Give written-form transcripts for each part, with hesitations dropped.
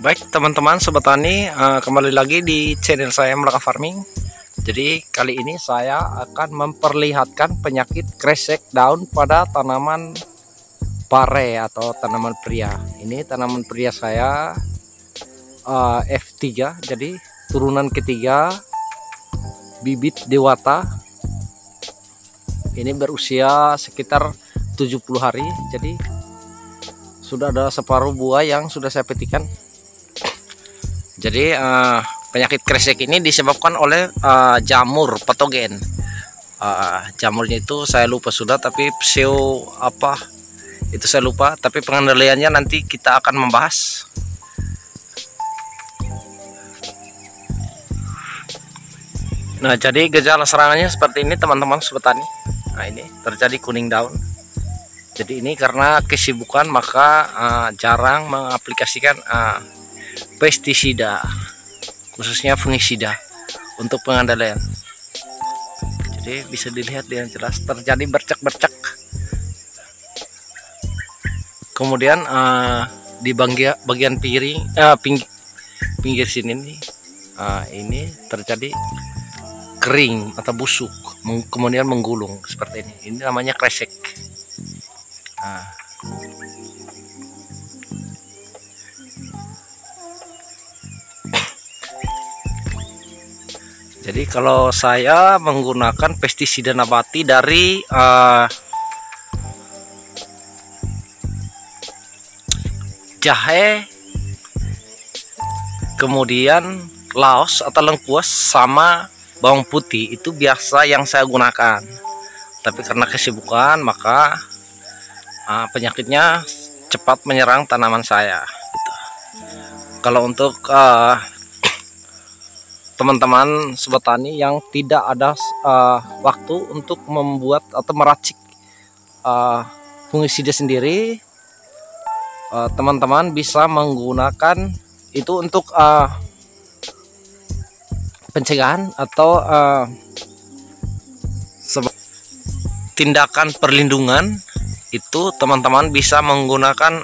Baik teman-teman sobat tani, kembali lagi di channel saya Melaka Farming. Jadi kali ini saya akan memperlihatkan penyakit kresek daun pada tanaman pare atau tanaman pria. Ini tanaman pria saya F3, jadi turunan ketiga bibit dewata. Ini berusia sekitar 70 hari, jadi sudah ada separuh buah yang sudah saya petikan. Jadi penyakit kresek ini disebabkan oleh jamur patogen. Jamurnya itu saya lupa sudah, tapi pseu apa itu saya lupa, tapi pengendaliannya nanti kita akan membahas. Nah, jadi gejala serangannya seperti ini teman-teman sobat tani. Nah, ini terjadi kuning daun. Jadi ini karena kesibukan maka jarang mengaplikasikan pestisida, khususnya fungisida untuk pengendalian. Jadi bisa dilihat dengan jelas terjadi bercak-bercak. Kemudian di bagian pinggir sini nih, ini terjadi kering atau busuk, kemudian menggulung seperti ini. Ini namanya kresek. Jadi kalau saya menggunakan pestisida nabati dari jahe, kemudian laos atau lengkuas sama bawang putih, itu biasa yang saya gunakan. Tapi karena kesibukan maka penyakitnya cepat menyerang tanaman saya gitu. Kalau untuk teman-teman sobat tani yang tidak ada waktu untuk membuat atau meracik fungisida sendiri, teman-teman bisa menggunakan itu untuk pencegahan atau tindakan perlindungan. Itu teman-teman bisa menggunakan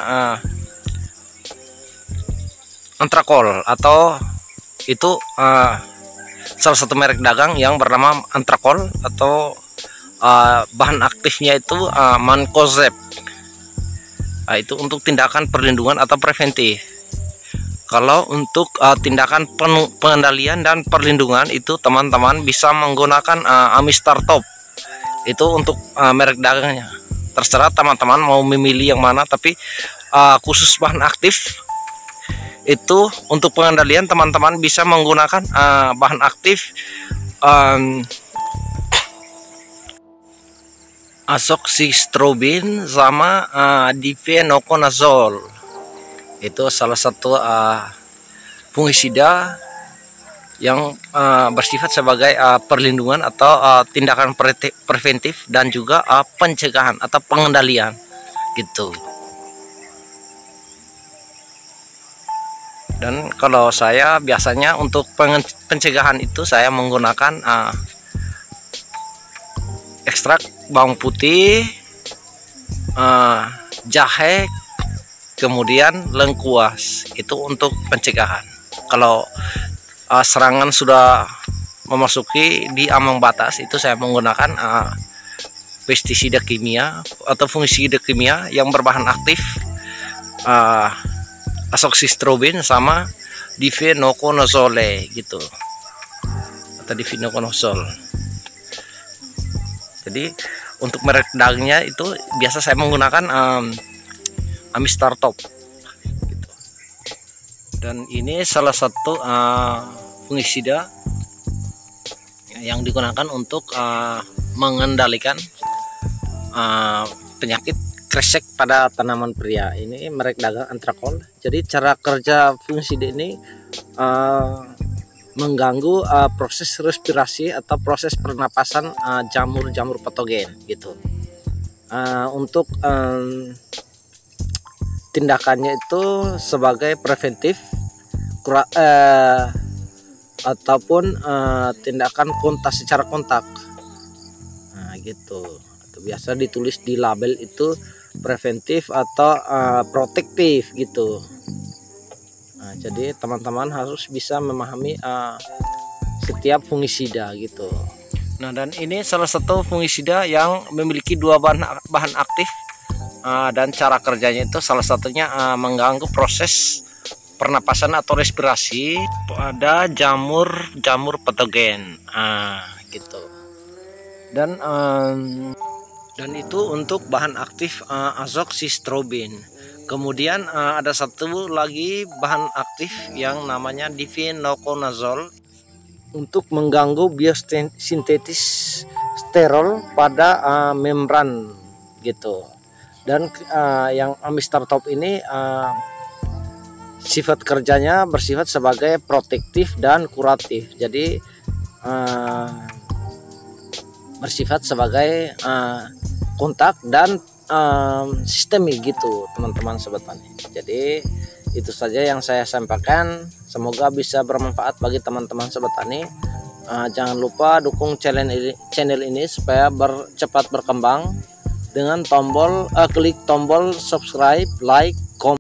antrakol, atau itu salah satu merek dagang yang bernama antrakol, atau bahan aktifnya itu mancozeb. Itu untuk tindakan perlindungan atau preventif. Kalau untuk tindakan pengendalian dan perlindungan itu teman-teman bisa menggunakan Amistar Top. Itu untuk merek dagangnya. Terserah teman-teman mau memilih yang mana, tapi khusus bahan aktif itu untuk pengendalian teman-teman bisa menggunakan bahan aktif azoxystrobin sama difenoconazole. Itu salah satu fungisida yang bersifat sebagai perlindungan atau tindakan preventif dan juga pencegahan atau pengendalian gitu. Dan kalau saya biasanya untuk pencegahan itu saya menggunakan ekstrak bawang putih, jahe, kemudian lengkuas. Itu untuk pencegahan. Kalau serangan sudah memasuki di ambang batas, itu saya menggunakan pestisida kimia atau fungisida kimia yang berbahan aktif azoxystrobin sama difenoconazole gitu, atau difenoconazole. Jadi untuk merek dagangnya itu biasa saya menggunakan Amistar Top gitu. Dan ini salah satu fungisida yang digunakan untuk mengendalikan penyakit kresek pada tanaman pria. Ini merek dagang antrakol. Jadi cara kerja fungisida ini mengganggu proses respirasi atau proses pernapasan jamur-jamur patogen gitu. Untuk tindakannya itu sebagai preventif ataupun tindakan kontak secara kontak. Nah, gitu. Atau biasa ditulis di label itu preventif atau protektif gitu. Nah, jadi teman-teman harus bisa memahami setiap fungisida gitu. Nah, dan ini salah satu fungisida yang memiliki dua bahan aktif, dan cara kerjanya itu salah satunya mengganggu proses pernapasan atau respirasi pada jamur patogen, gitu. Dan itu untuk bahan aktif azoxystrobin. Kemudian ada satu lagi bahan aktif yang namanya difenoconazole untuk mengganggu biosintetis sterol pada membran gitu. Dan yang amistartop ini sifat kerjanya bersifat sebagai protektif dan kuratif. Jadi bersifat sebagai kontak dan sistemik gitu teman-teman sobat tani. Jadi itu saja yang saya sampaikan, semoga bisa bermanfaat bagi teman-teman sobat tani. Jangan lupa dukung channel ini supaya cepat berkembang dengan klik tombol subscribe, like,